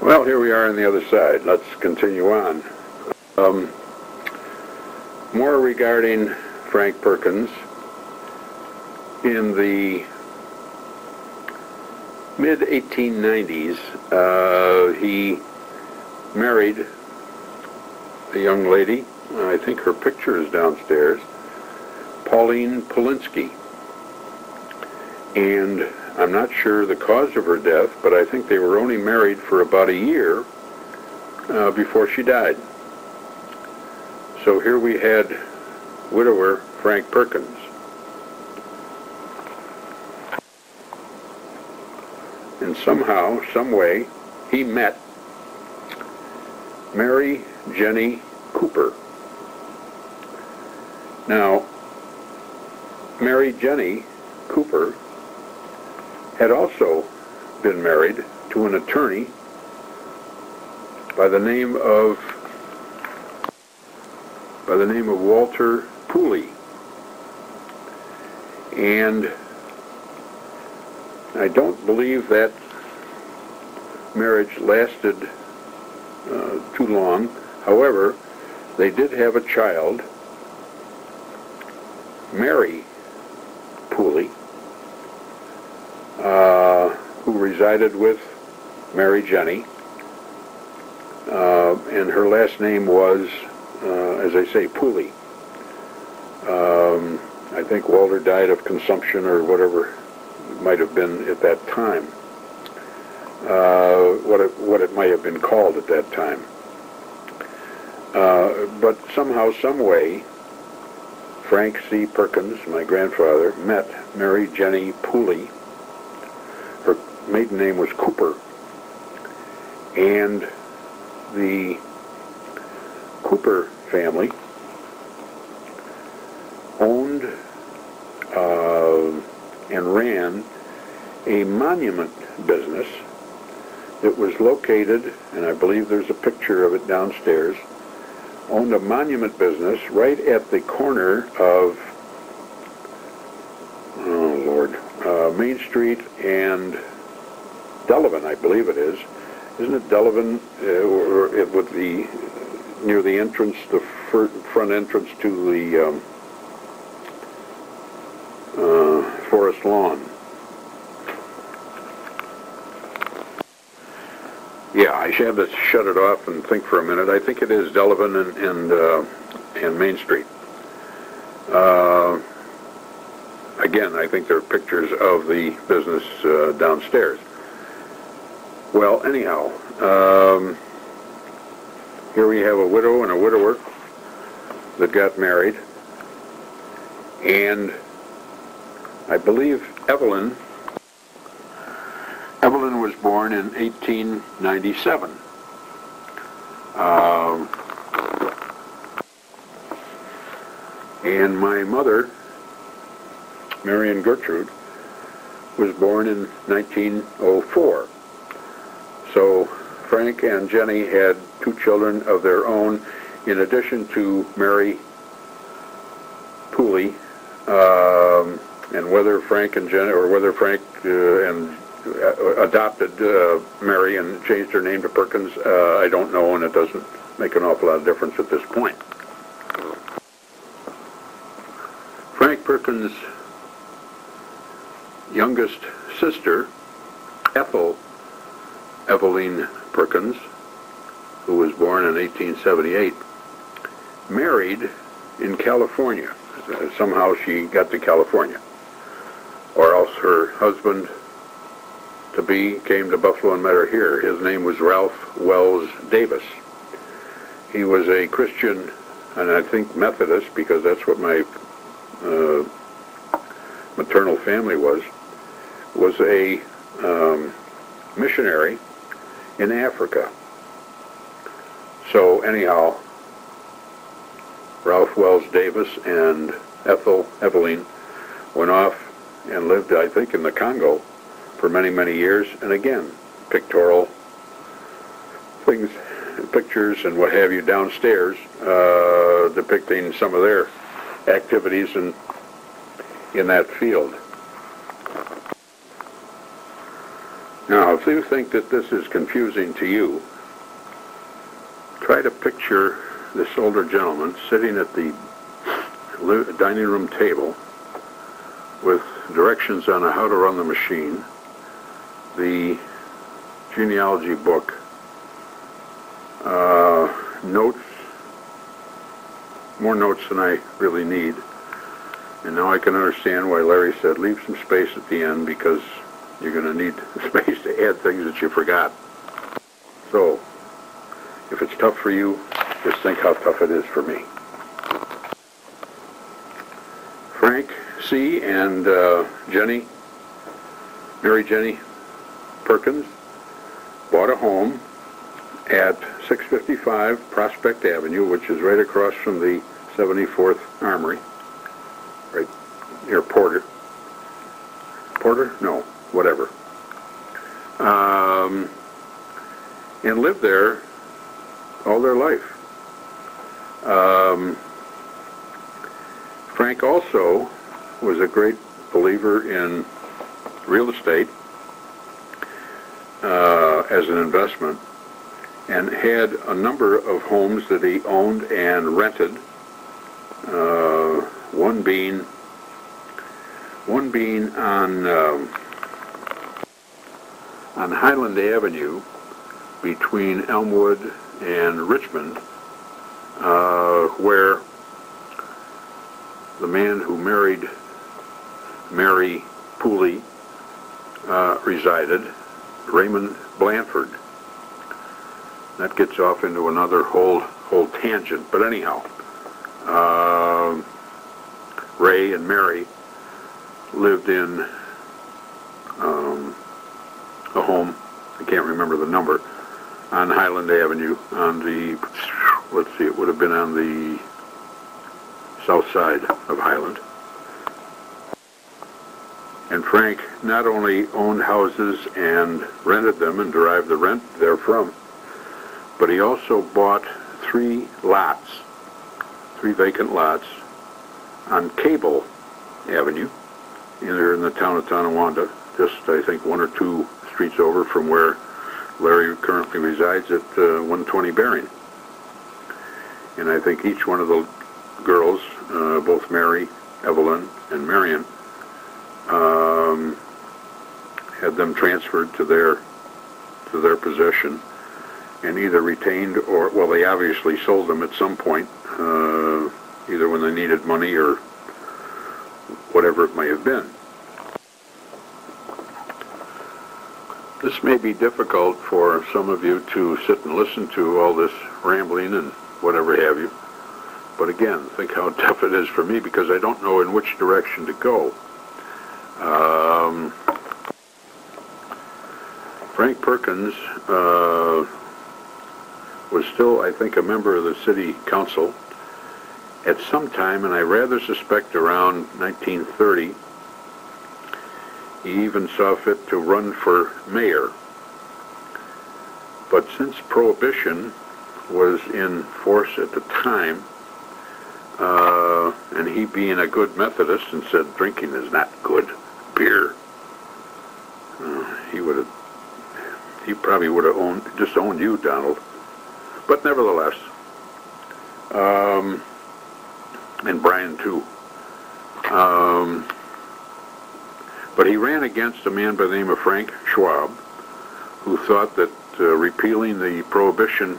Well, here we are on the other side. Let's continue on. More regarding Frank Perkins. In the mid-1890s, he married a young lady. I think her picture is downstairs, Pauline Polinsky. And I'm not sure the cause of her death, but I think they were only married for about a year before she died. So here we had widower Frank Perkins. And somehow, some way, he met Mary Jenny Cooper. Now, Mary Jenny Cooper had also been married to an attorney by the name of Walter Pooley. And I don't believe that marriage lasted too long. However, they did have a child, Mary Pooley, who resided with Mary Jenny, and her last name was, as I say, Pooley. I think Walter died of consumption or whatever it might have been at that time, what it might have been called at that time. But somehow, some way, Frank C. Perkins, my grandfather, met Mary Jenny Pooley. Her maiden name was Cooper. And the Cooper family owned and ran a monument business that was located, and I believe there's a picture of it downstairs, owned a monument business right at the corner of, Main Street and Delavan, I believe it is. Isn't it Delavan, or it would be near the entrance, the front entrance to the Forest Lawn? Yeah, I should have to shut it off and think for a minute. I think it is Delavan and Main Street. Again, I think there are pictures of the business downstairs. Well, anyhow, here we have a widow and a widower that got married, and I believe Evelyn was born in 1897. And my mother, Marion Gertrude, was born in 1904. So Frank and Jenny had two children of their own, in addition to Mary Pooley, and whether Frank and Jenny, or whether Frank adopted Mary and changed her name to Perkins, I don't know, and it doesn't make an awful lot of difference at this point. Frank Perkins' youngest sister, Ethel Eveline Perkins, who was born in 1878, married in California. Somehow she got to California, or else her husband to be came to Buffalo and met her here. His name was Ralph Wells Davis. He was a Christian, and I think Methodist, because that's what my maternal family was a missionary in Africa. So anyhow, Ralph Wells Davis and Ethel Eveline went off and lived, I think, in the Congo for many, many years. And again, pictorial things, pictures and what have you downstairs depicting some of their activities in that field. Now, if you think that this is confusing to you, try to picture this older gentleman sitting at the dining room table with directions on how to run the machine, the genealogy book, notes, more notes than I really need. And now I can understand why Larry said leave some space at the end, because you're going to need space to add things that you forgot. So, if it's tough for you, just think how tough it is for me. Frank C. and Mary Jenny Perkins bought a home at 655 Prospect Avenue, which is right across from the 74th Armory, right near Porter. Porter? No, whatever. And lived there all their life. Frank also was a great believer in real estate as an investment, and had a number of homes that he owned and rented. One being on Highland Avenue between Elmwood and Richmond, where the man who married Mary Pooley resided, Raymond Blanford. That gets off into another whole tangent, but anyhow, Ray and Mary lived in a home, I can't remember the number, on Highland Avenue, on the, let's see, it would have been on the south side of Highland. And Frank not only owned houses and rented them and derived the rent therefrom, but he also bought three vacant lots on Cable Avenue, either in the town of Tonawanda, just I think 1 or 2 streets over from where Larry currently resides at 120 Bering. And I think each one of the girls, both Mary, Evelyn, and Marion, had them transferred to their possession, and either retained or, well, they obviously sold them at some point, either when they needed money or whatever it may have been. This may be difficult for some of you to sit and listen to all this rambling and whatever have you, but again, think how tough it is for me, because I don't know in which direction to go. Frank Perkins was still, I think, a member of the city council at some time, and I rather suspect around 1930. He even saw fit to run for mayor. But since Prohibition was in force at the time, and he being a good Methodist and said drinking is not good, beer, he probably would have just owned you, Donald. But nevertheless, and Brian too. But he ran against a man by the name of Frank Schwab, who thought that repealing the Prohibition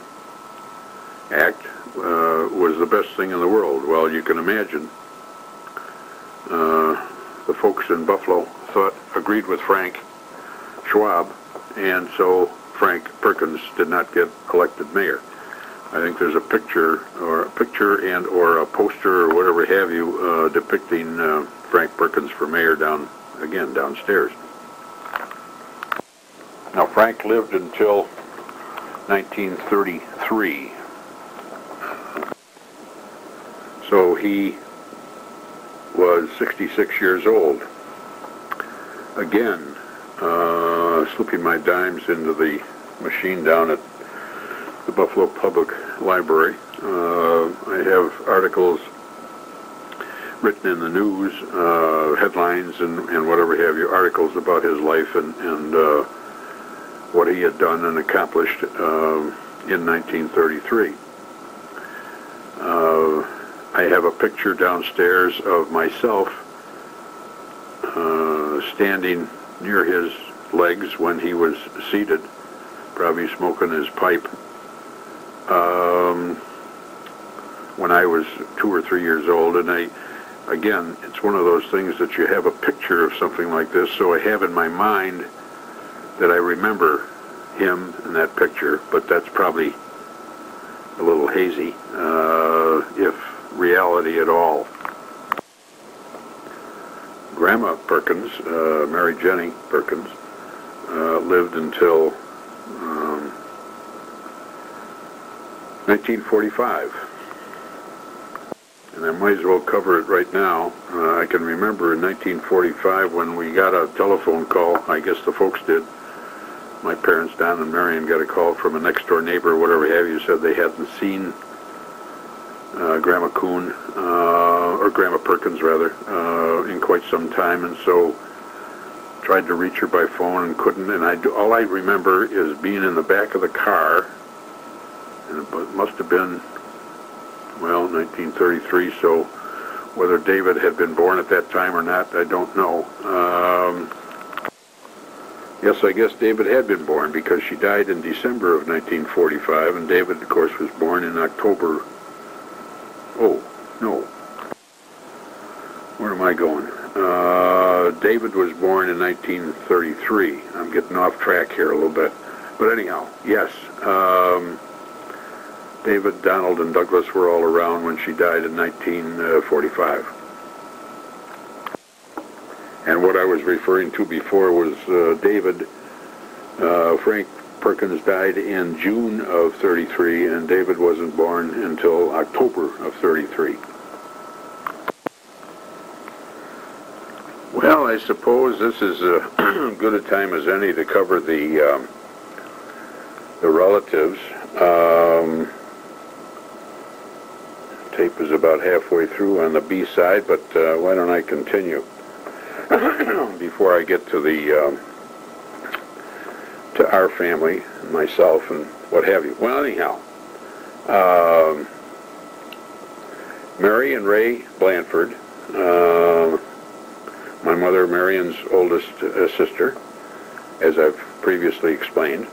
Act was the best thing in the world. Well, you can imagine the folks in Buffalo agreed with Frank Schwab, and so Frank Perkins did not get elected mayor. I think there's a picture and or a poster or whatever have you depicting Frank Perkins for mayor downstairs. Now, Frank lived until 1933, so he was 66 years old. Again, slipping my dimes into the machine down at the Buffalo Public Library. I have articles written in the news, headlines and whatever have you, articles about his life and what he had done and accomplished in 1933. I have a picture downstairs of myself standing near his legs when he was seated, probably smoking his pipe, when I was 2 or 3 years old. And again, it's one of those things that you have a picture of something like this, so I have in my mind that I remember him in that picture, but that's probably a little hazy, if reality at all. Grandma Perkins, Mary Jenny Perkins, lived until 1945. And I might as well cover it right now. I can remember in 1945 when we got a telephone call, I guess the folks did, my parents, Don and Marion, got a call from a next-door neighbor or whatever have you, said they hadn't seen Grandma Coon, or Grandma Perkins rather, in quite some time, and so tried to reach her by phone and couldn't, and all I remember is being in the back of the car, and it must have been, well, 1933, so whether David had been born at that time or not, I don't know. Yes, I guess David had been born, because she died in December of 1945, and David, of course, was born in October. Oh, no. Where am I going? David was born in 1933. I'm getting off track here a little bit. But anyhow, yes. David, Donald, and Douglas were all around when she died in 1945. And what I was referring to before was David. Frank Perkins died in June of 33, and David wasn't born until October of 33. Well, I suppose this is as good a time as any to cover the relatives. Tape is about halfway through on the B side, but why don't I continue before I get to the to our family, myself, and what have you. Well, anyhow, Mary and Ray Blanford, my mother Marion's oldest sister, as I've previously explained,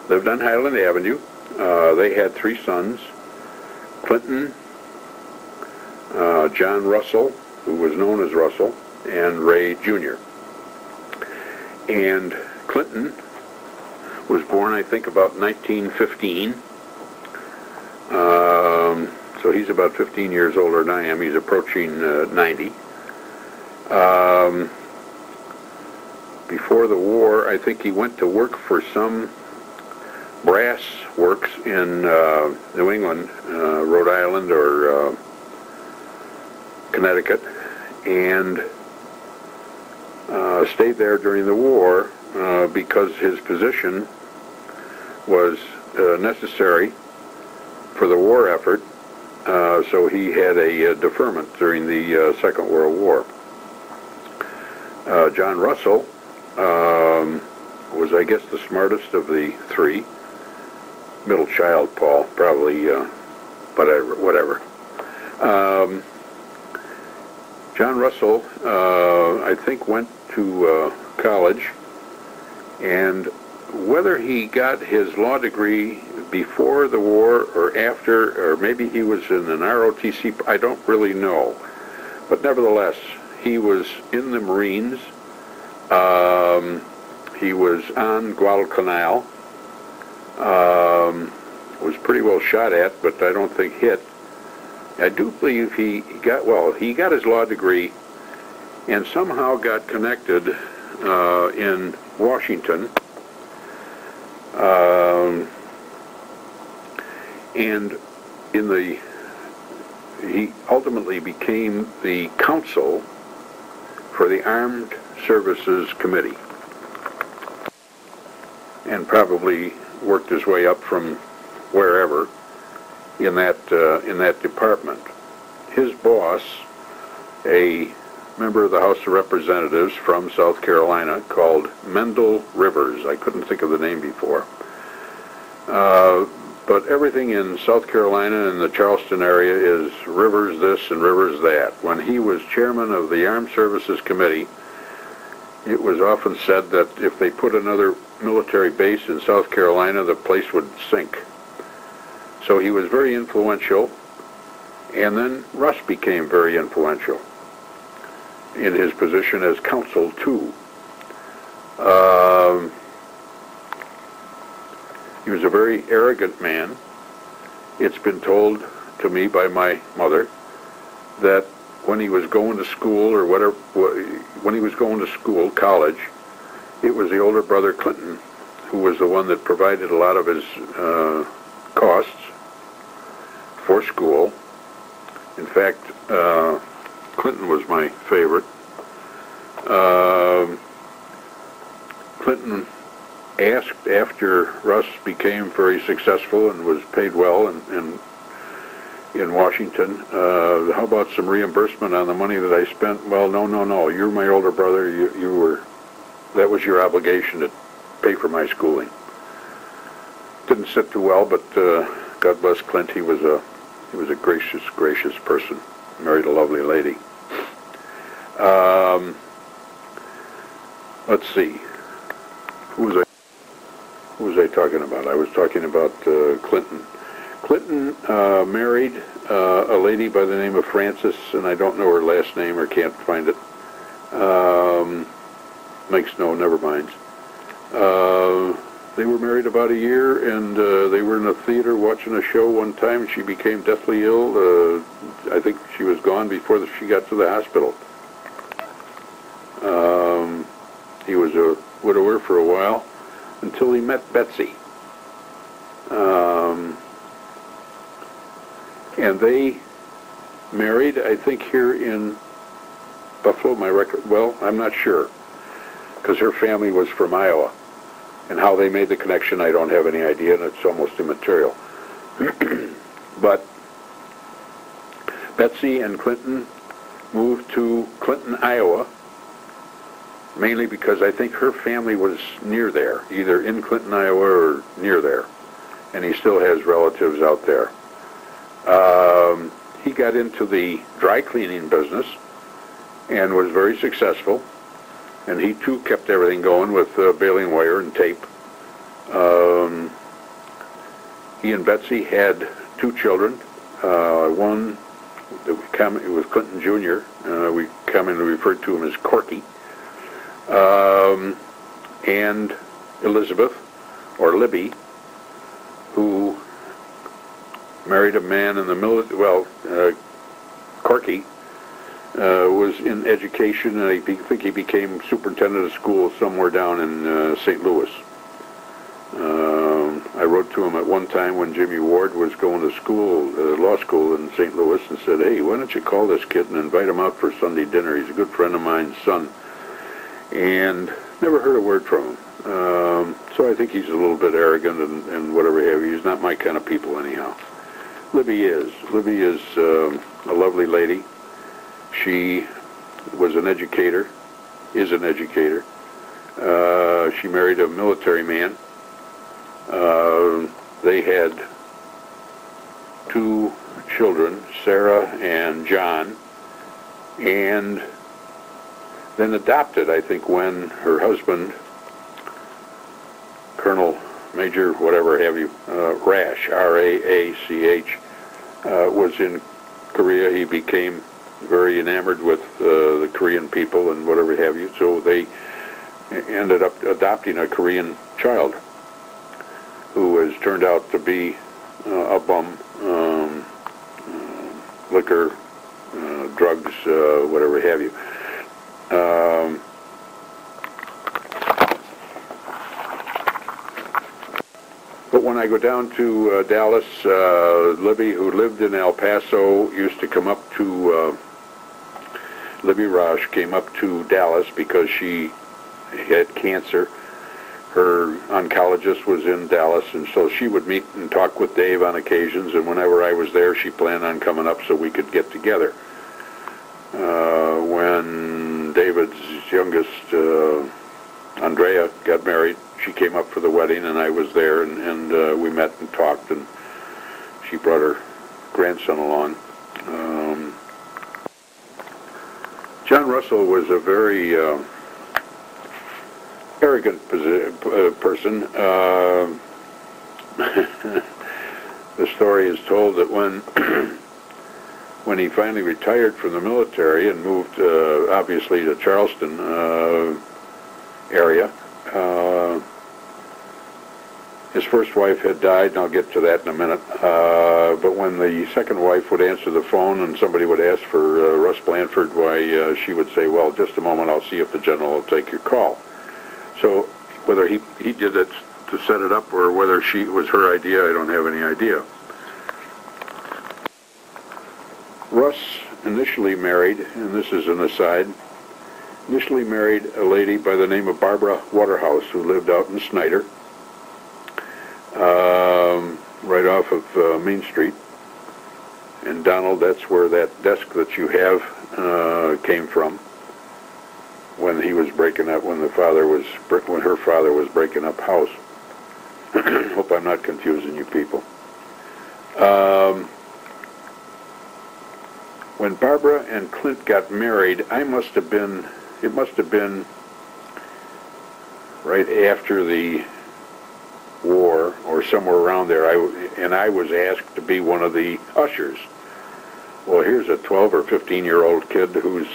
lived on Highland Avenue. They had 3 sons: Clinton, John Russell, who was known as Russell, and Ray Jr. And Clinton was born, I think, about 1915. So he's about 15 years older than I am. He's approaching 90. Before the war, I think he went to work for some brass works in New England, Rhode Island, or Connecticut, and stayed there during the war because his position was necessary for the war effort, so he had a deferment during the Second World War. John Russell was, I guess, the smartest of the 3. Middle child, Paul, probably, but whatever. John Russell, I think, went to college, and whether he got his law degree before the war or after, or maybe he was in an ROTC, I don't really know. But nevertheless, he was in the Marines. He was on Guadalcanal. Was pretty well shot at, but I don't think hit. I do believe he got his law degree and somehow got connected in Washington, and he ultimately became the counsel for the Armed Services Committee, and probably worked his way up from wherever in that department. His boss, a member of the House of Representatives from South Carolina called Mendel Rivers. I couldn't think of the name before. But everything in South Carolina and the Charleston area is Rivers this and Rivers that. When he was chairman of the Armed Services Committee, it was often said that if they put another military base in South Carolina, the place would sink. So he was very influential, and then Russ became very influential in his position as counsel too. He was a very arrogant man. It's been told to me by my mother that when he was going to school or whatever, when he was going to school, college, it was the older brother Clinton who was the one that provided a lot of his costs for school. In fact, Clinton was my favorite. Clinton asked after Russ became very successful and was paid well in Washington, how about some reimbursement on the money that I spent? Well, no, you're my older brother. That was your obligation to pay for my schooling. Didn't sit too well, but God bless Clint. He was a gracious person. Married a lovely lady. Let's see. Who was I talking about? I was talking about Clinton. Clinton married a lady by the name of Frances, and I don't know her last name or can't find it. Never mind. They were married about a year, and they were in a theater watching a show one time. She became deathly ill. I think she was gone before she got to the hospital. He was a widower for a while until he met Betsy. And they married, I think, here in Buffalo. Well, I'm not sure, because her family was from Iowa. And how they made the connection, I don't have any idea, and it's almost immaterial. But Betsy and Clinton moved to Clinton, Iowa, mainly because I think her family was near there, either in Clinton, Iowa, or near there. And he still has relatives out there. He got into the dry cleaning business and was very successful. And he too kept everything going with baling wire and tape. He and Betsy had 2 children. One, it was Clinton Jr. We commonly referred to him as Corky. And Elizabeth, or Libby, who married a man in the military. Well, Corky was in education, and I think he became superintendent of schools somewhere down in St. Louis. I wrote to him at one time when Jimmy Ward was going to school, law school in St. Louis, and said, hey, why don't you call this kid and invite him out for Sunday dinner? He's a good friend of mine's son. And never heard a word from him. So I think he's a little bit arrogant and whatever have you. He's not my kind of people anyhow. Libby is. Libby is a lovely lady. She was an educator, is an educator. She married a military man. They had 2 children, Sarah and John, and then adopted, I think, when her husband, Colonel Major, whatever have you, Rash, R-A-A-C-H, was in Korea. He became very enamored with the Korean people and whatever have you, so they ended up adopting a Korean child who has turned out to be a bum, liquor, drugs, whatever have you. But when I go down to Dallas, Libby, who lived in El Paso, used to come up to, Libby Rosh came up to Dallas because she had cancer. Her oncologist was in Dallas, and so she would meet and talk with Dave on occasions, and whenever I was there, she planned on coming up so we could get together. When David's youngest, Andrea, got married, she came up for the wedding, and I was there, and we met and talked, and she brought her grandson along. John Russell was a very arrogant person. The story is told that when he finally retired from the military and moved, obviously, to Charleston area, his first wife had died, and I'll get to that in a minute. But when the second wife would answer the phone and somebody would ask for Russ Blanford, why, she would say, "Well, just a moment, I'll see if the general will take your call." So whether he did it to set it up or whether it was her idea, I don't have any idea. Russ initially married, and this is an aside, initially married a lady by the name of Barbara Waterhouse, who lived out in Snyder, right off of Main Street. And Donald, that's where that desk that you have came from when he was breaking up, when her father was breaking up house. Hope I'm not confusing you people. When Barbara and Clint got married, it must have been right after the war or somewhere around there, and I was asked to be one of the ushers. Well, here's a 12 or 15-year-old kid who's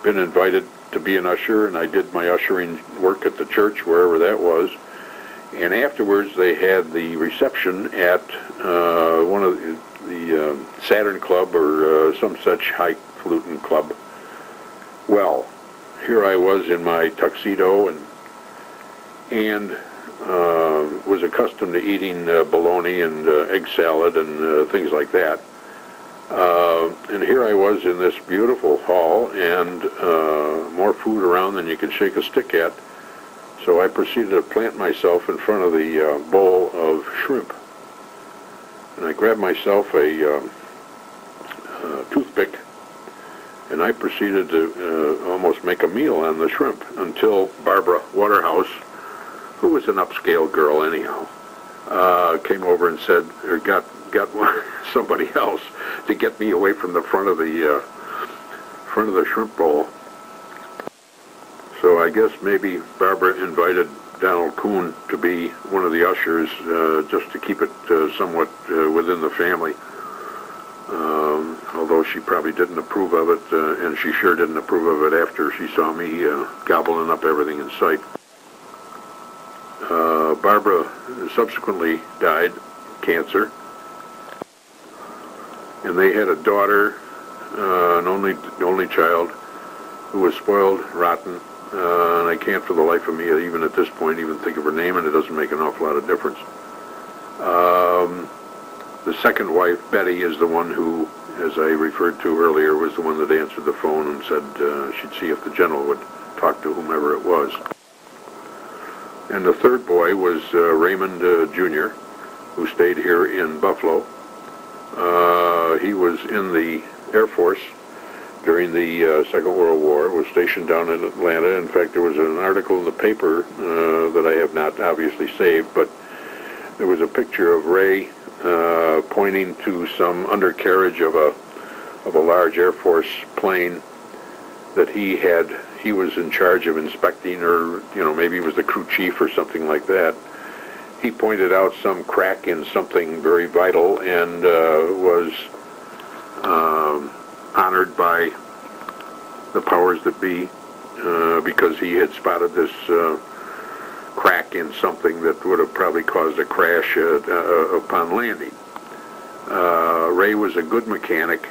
been invited to be an usher, and I did my ushering work at the church, wherever that was. And afterwards, they had the reception at one of the Saturn Club or some such highfalutin club. Well, here I was in my tuxedo and was accustomed to eating bologna and egg salad and things like that. And here I was in this beautiful hall, and more food around than you could shake a stick at. So I proceeded to plant myself in front of the bowl of shrimp. And I grabbed myself a toothpick, and I proceeded to almost make a meal on the shrimp until Barbara Waterhouse, who was an upscale girl anyhow, came over and said, or got somebody else to get me away from the front of the shrimp bowl. So I guess maybe Barbara invited Donald Coon to be one of the ushers, just to keep it somewhat within the family. Although she probably didn't approve of it, and she sure didn't approve of it after she saw me gobbling up everything in sight. Barbara subsequently died of cancer, and they had a daughter, an only child, who was spoiled rotten, and I can't for the life of me, even at this point, even think of her name, and it doesn't make an awful lot of difference. The second wife, Betty, is the one who, as I referred to earlier, was the one that answered the phone and said she'd see if the general would talk to whomever it was. And the third boy was Raymond Jr., who stayed here in Buffalo. He was in the Air Force during the Second World War, was stationed down in Atlanta. In fact, there was an article in the paper that I have not obviously saved, but there was a picture of Ray pointing to some undercarriage of a large Air Force plane that he was in charge of inspecting, or maybe he was the crew chief or something like that. He pointed out some crack in something very vital, and was honored by the powers that be because he had spotted this crack in something that would have probably caused a crash upon landing. Ray was a good mechanic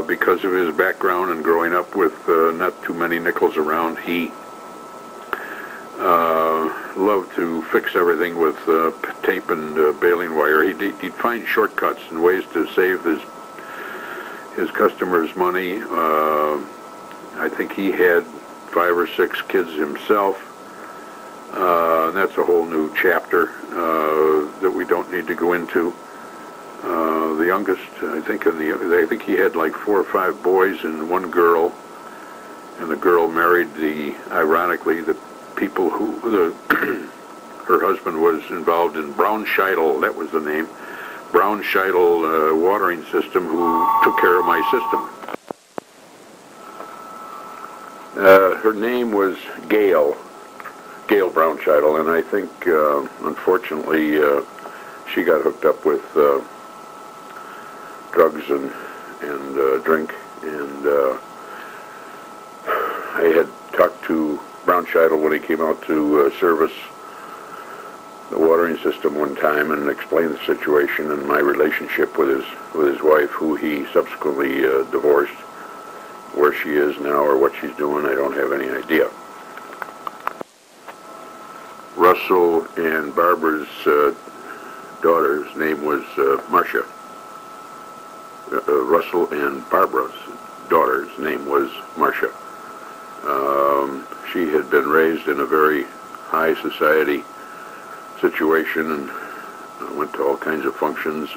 because of his background and growing up with not too many nickels around. He loved to fix everything with tape and baling wire. He'd find shortcuts and ways to save his customers' money. I think he had 5 or 6 kids himself. And that's a whole new chapter that we don't need to go into. The youngest, I think he had like 4 or 5 boys and 1 girl, and the girl married ironically, the people her husband was involved in Brown Scheidel, that was the name, Brown Scheidel watering system, who took care of my system. Her name was Gail Brown Scheidel, and I think, unfortunately, she got hooked up with drugs and drink, and I had talked to Brown Scheidel when he came out to service the watering system one time and explained the situation and my relationship with his wife, who he subsequently divorced. Where she is now or what she's doing, I don't have any idea. Russell and Barbara's daughter's name was Marcia. Russell and Barbara's daughter's name was Marcia. She had been raised in a very high society situation and went to all kinds of functions.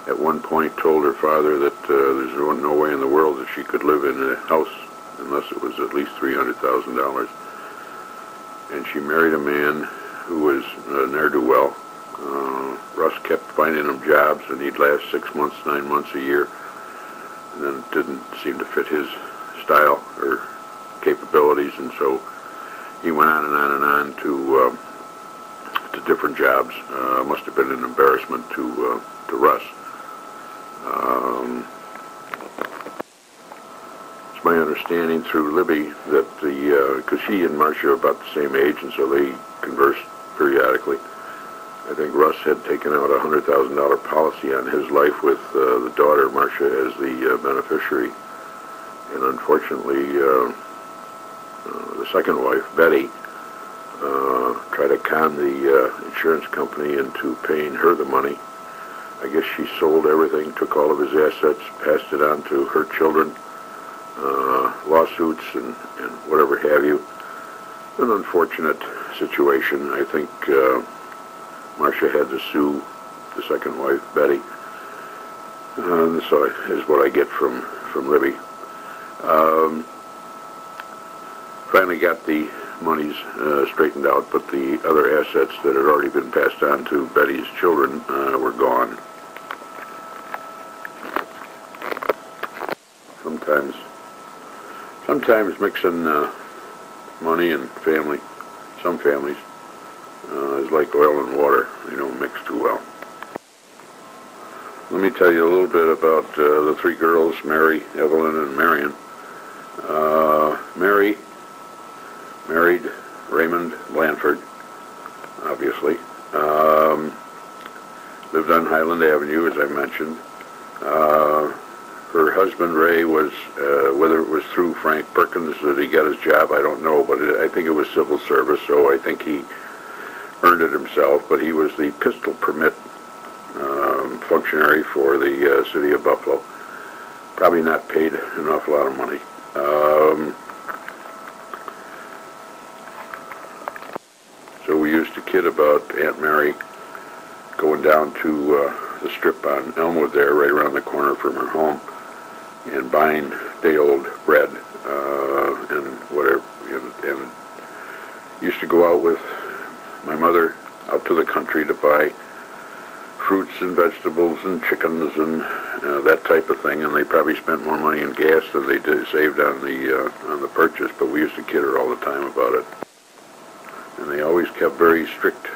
At one point told her father that there's no way in the world that she could live in a house unless it was at least $300,000. And she married a man who was ne'er-do-well. Russ kept finding him jobs, and he'd last 6 months, 9 months, a year, and then it didn't seem to fit his style or capabilities, and so he went on and on and on to different jobs. Must have been an embarrassment to Russ. It's my understanding through Libby that because she and Marcia are about the same age, and so they conversed periodically. I think Russ had taken out a $100,000 policy on his life with the daughter, Marcia, as the beneficiary. And unfortunately, the second wife, Betty, tried to con the insurance company into paying her the money. I guess she sold everything, took all of his assets, passed it on to her children, lawsuits and whatever have you. An unfortunate situation. I think Marcia had to sue the second wife, Betty. So is what I get from Libby. Finally got the monies straightened out, but the other assets that had already been passed on to Betty's children were gone. Sometimes mixing money and family, some families, is like oil and water. They don't mix too well. Let me tell you a little bit about the 3 girls, Mary, Evelyn, and Marion. Mary married Raymond Blanford, obviously. Lived on Highland Avenue, as I mentioned. Her husband, Ray, was, whether it was through Frank Perkins that he got his job, I don't know, but I think it was civil service, so I think he earned it himself, but he was the pistol permit functionary for the city of Buffalo. Probably not paid an awful lot of money. So we used to kid about Aunt Mary going down to the strip on Elmwood there, right around the corner from her home, and buying day-old bread and whatever, and used to go out with my mother out to the country to buy fruits and vegetables and chickens and that type of thing, and they probably spent more money in gas than they did saved on the purchase, but we used to kid her all the time about it. And they always kept very strict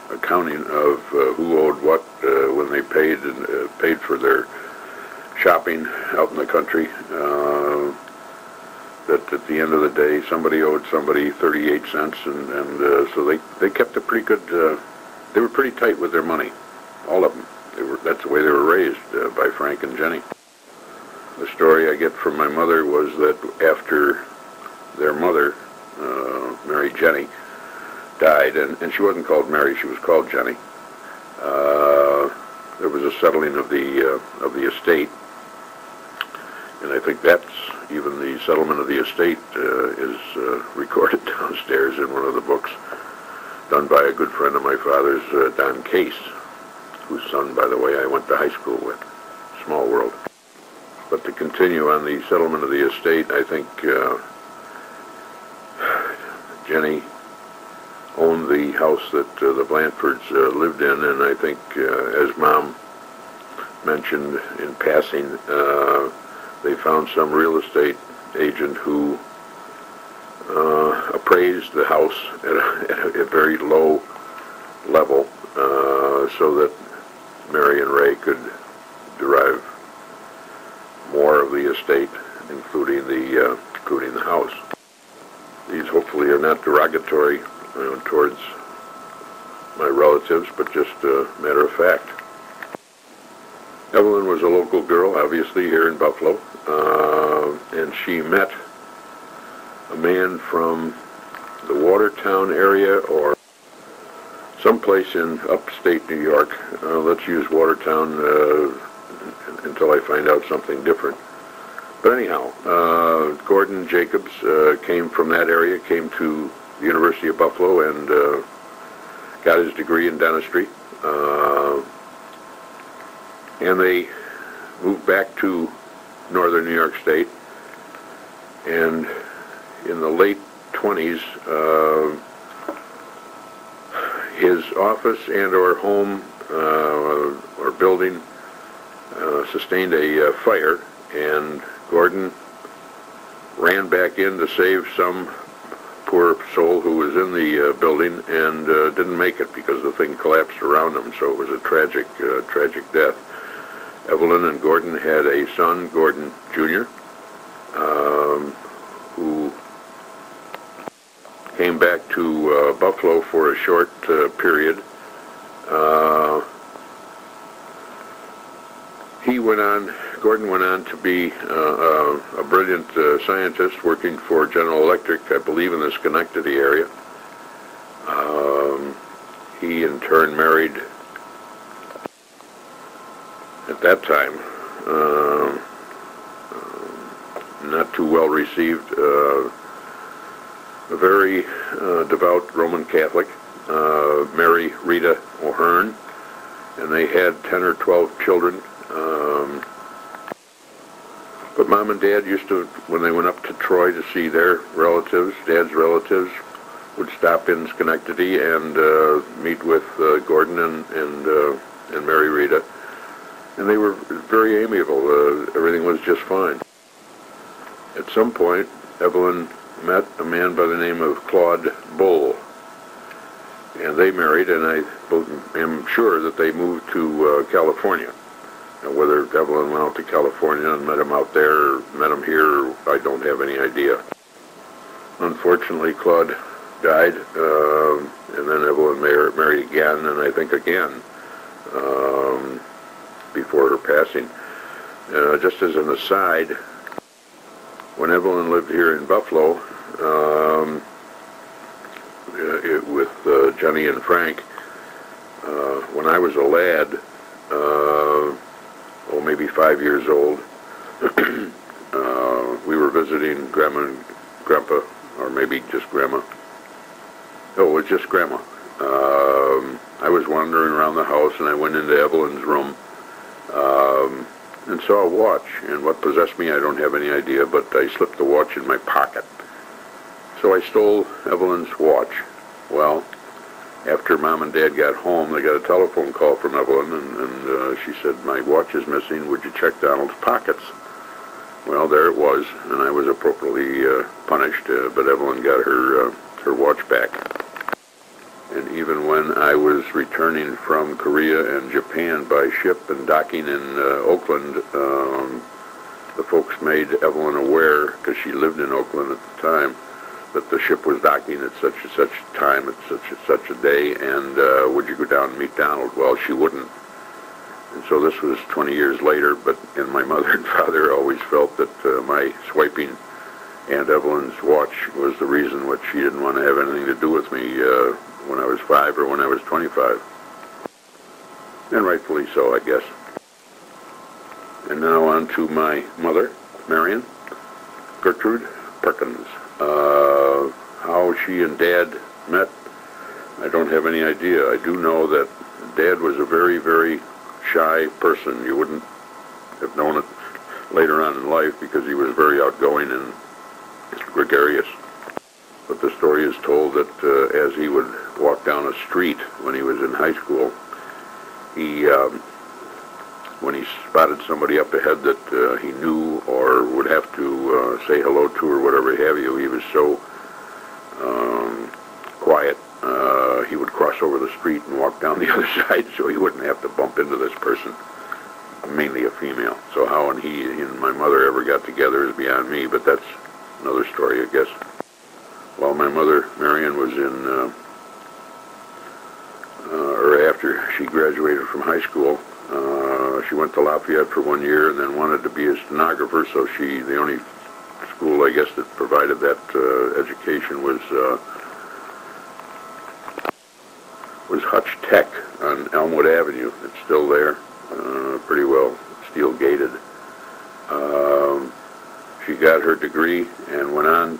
accounting of who owed what when they paid for their shopping out in the country. That at the end of the day, somebody owed somebody 38 cents, and so they kept a pretty good. They were pretty tight with their money, all of them. That's the way they were raised by Frank and Jenny. The story I get from my mother was that after their mother, Mary Jenny, died, and she wasn't called Mary, she was called Jenny. There was a settling of the estate, and I think that's even the settlement of the estate is recorded downstairs in one of the books done by a good friend of my father's, Don Case, whose son, by the way, I went to high school with. Small world. But to continue on the settlement of the estate, I think Jenny owned the house that the Blanfords lived in, and I think, as Mom mentioned in passing, they found some real estate agent who appraised the house at a very low level so that Mary and Ray could derive more of the estate, including the house. These hopefully are not derogatory towards my relatives, but just a matter of fact. Evelyn was a local girl, obviously, here in Buffalo, and she met a man from the Watertown area or someplace in upstate New York. Let's use Watertown until I find out something different. But anyhow, Gordon Jacobs came from that area, came to the University of Buffalo, and got his degree in dentistry. And they moved back to northern New York State, and in the late 20s, his office and or home or building sustained a fire, and Gordon ran back in to save some poor soul who was in the building, and didn't make it because the thing collapsed around him, so it was a tragic death. Evelyn and Gordon had a son, Gordon Jr., who came back to Buffalo for a short period. Gordon went on to be a brilliant scientist working for General Electric, I believe in the Schenectady area. He in turn married, at that time, not too well received, a very devout Roman Catholic, Mary Rita O'Hearn, and they had 10 or 12 children. But Mom and Dad used to, when they went up to Troy to see their relatives, Dad's relatives, would stop in Schenectady and meet with Gordon and Mary Rita. And they were very amiable. Everything was just fine. At some point, Evelyn met a man by the name of Claude Bull, and they married, and I am sure that they moved to California. Now, whether Evelyn went out to California and met him out there, or met him here, I don't have any idea. Unfortunately, Claude died, and then Evelyn married again, and I think again, before her passing. Just as an aside, when Evelyn lived here in Buffalo, with Jenny and Frank, when I was a lad, maybe 5 years old, we were visiting Grandma and Grandpa, or maybe just Grandma. Oh, it was just Grandma. I was wandering around the house, and I went into Evelyn's room and saw a watch. And what possessed me, I don't have any idea, but I slipped the watch in my pocket. So I stole Evelyn's watch. Well, after Mom and Dad got home, they got a telephone call from Evelyn, and she said, "My watch is missing. Would you check Donald's pockets?" Well, there it was, and I was appropriately punished, but Evelyn got her watch back. And even when I was returning from Korea and Japan by ship and docking in Oakland, the folks made Evelyn aware, because she lived in Oakland at the time, that the ship was docking at such and such a time, at such and such a day, and would you go down and meet Donald? Well, she wouldn't. And so this was 20 years later, and my mother and father always felt that my swiping Aunt Evelyn's watch was the reason what she didn't want to have anything to do with me when I was 5 or when I was 25. And rightfully so, I guess. And now on to my mother, Marion Gertrude Perkins. How she and Dad met, I don't have any idea. I do know that Dad was a very, very shy person. You wouldn't have known it later on in life because he was very outgoing and gregarious. But the story is told that as he would walk down a street when he was in high school, he, when he spotted somebody up ahead that he knew or would have to say hello to or whatever have you, he was so quiet, he would cross over the street and walk down the other side so he wouldn't have to bump into this person, mainly a female. So how he and my mother ever got together is beyond me, but that's another story, I guess. While my mother, Marion, was in, or after she graduated from high school, she went to Lafayette for 1 year and then wanted to be a stenographer, so the only school, I guess, that provided that education was Hutch Tech on Elmwood Avenue. It's still there, pretty well steel gated. She got her degree and went on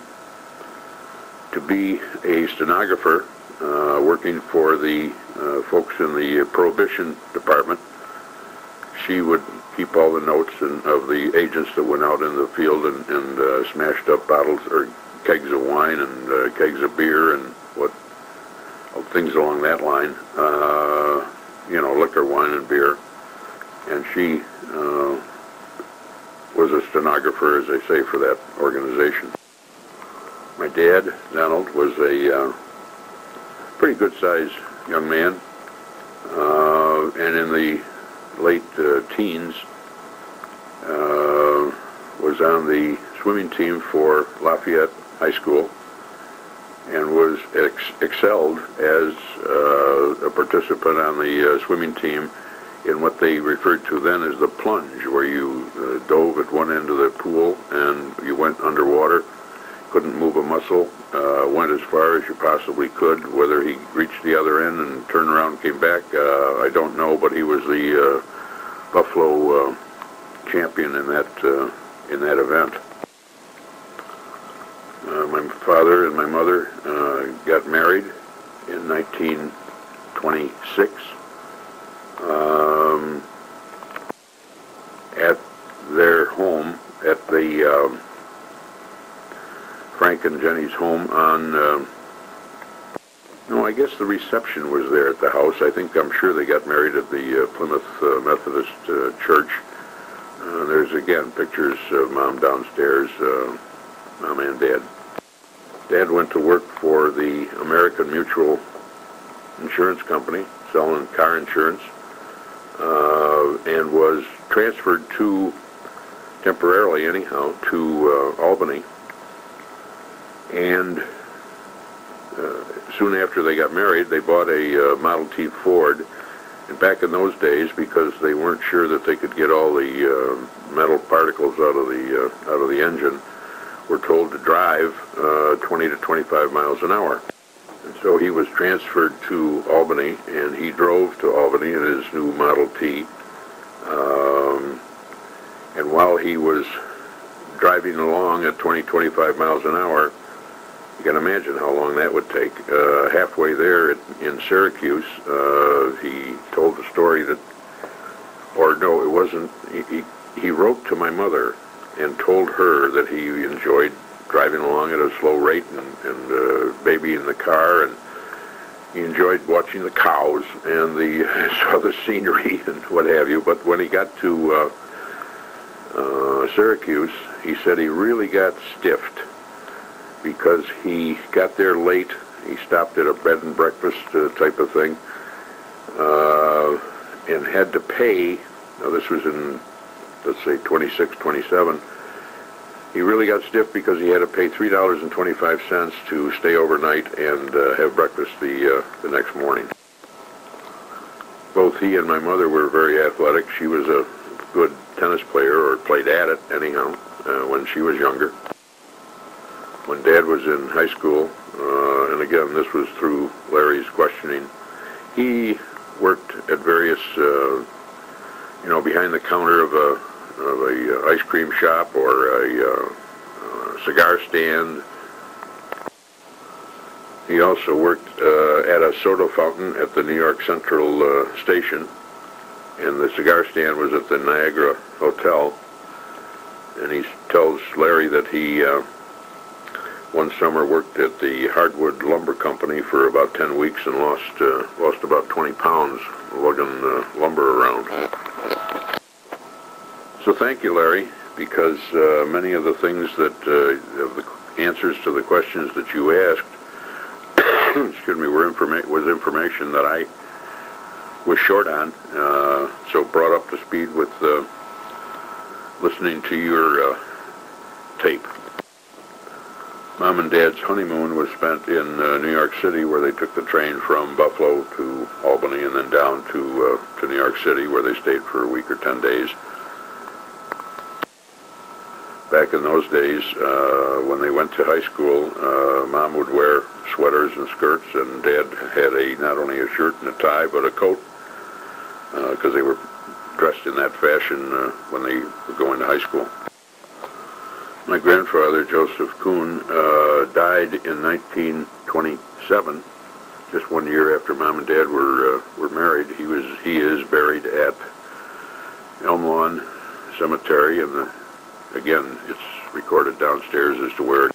to be a stenographer, working for the folks in the Prohibition Department. She would keep all the notes of the agents that went out in the field and smashed up bottles or kegs of wine and kegs of beer and things along that line, liquor, wine, and beer. And she was a stenographer, as I say, for that organization. My dad, Donald, was a pretty good-sized young man, and in the late teens was on the swimming team for Lafayette High School and was excelled as a participant on the swimming team in what they referred to then as the plunge, where you dove at one end of the pool and you went underwater, couldn't move a muscle, went as far as you possibly could. Whether he reached the other end and turned around and came back, I don't know, but he was the Buffalo champion in that event. My father and my mother got married in 1926 at their home, at the Frank and Jenny's home on, no, I guess the reception was there at the house. I'm sure they got married at the Plymouth Methodist Church. There's, again, pictures of Mom downstairs, Mom and Dad. Dad went to work for the American Mutual Insurance Company, selling car insurance, and was transferred temporarily anyhow, to Albany. And soon after they got married, they bought a Model T Ford. And back in those days, because they weren't sure that they could get all the metal particles out of the engine, were told to drive 20 to 25 miles an hour. And so he was transferred to Albany, and he drove to Albany in his new Model T. And while he was driving along at 20, 25 miles an hour, you can imagine how long that would take. Halfway there in Syracuse, he told the story that, or no, it wasn't, he wrote to my mother and told her that he enjoyed driving along at a slow rate and baby in the car, and he enjoyed watching the cows and saw the scenery and what have you. But when he got to Syracuse, he said he really got stiffed because he got there late. He stopped at a bed and breakfast type of thing, and had to pay. Now this was in, let's say, 26, 27. He really got stiff because he had to pay $3.25 to stay overnight and have breakfast the next morning. Both he and my mother were very athletic. She was a good tennis player, or played at it anyhow, when she was younger. When Dad was in high school, and again, this was through Larry's questioning, he worked at various, behind the counter of a ice cream shop or a cigar stand. He also worked at a soda fountain at the New York Central station, and the cigar stand was at the Niagara Hotel. And he tells Larry that he one summer worked at the hardwood lumber company for about 10 weeks and lost about 20 pounds lugging lumber around. So thank you, Larry, because many of the things that, of the answers to the questions that you asked, excuse me, was information that I was short on, so brought up to speed with listening to your tape. Mom and Dad's honeymoon was spent in New York City, where they took the train from Buffalo to Albany and then down to New York City, where they stayed for a week or 10 days. Back in those days, when they went to high school, Mom would wear sweaters and skirts, and Dad had not only a shirt and a tie, but a coat, because they were dressed in that fashion when they were going to high school. My grandfather, Joseph Coon, died in 1927, just 1 year after Mom and Dad were married. He is buried at Elm Lawn Cemetery, and again, it's recorded downstairs as to where.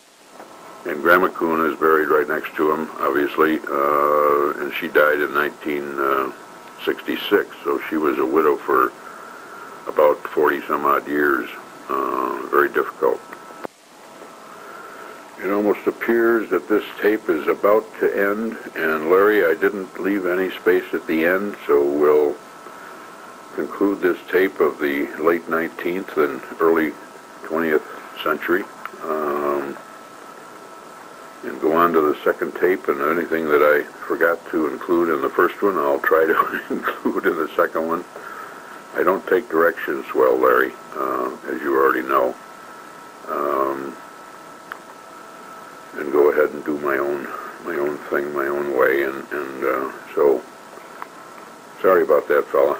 And Grandma Coon is buried right next to him, obviously, and she died in 1966, so she was a widow for about 40 some odd years. Very difficult. It almost appears that this tape is about to end, and Larry, I didn't leave any space at the end, so we'll conclude this tape of the late 19th and early 20th century, and go on to the second tape, and anything that I forgot to include in the first one, I'll try to include in the second one. I don't take directions well, Larry, as you already know, and go ahead and do my own thing, my own way, and so sorry about that, fella.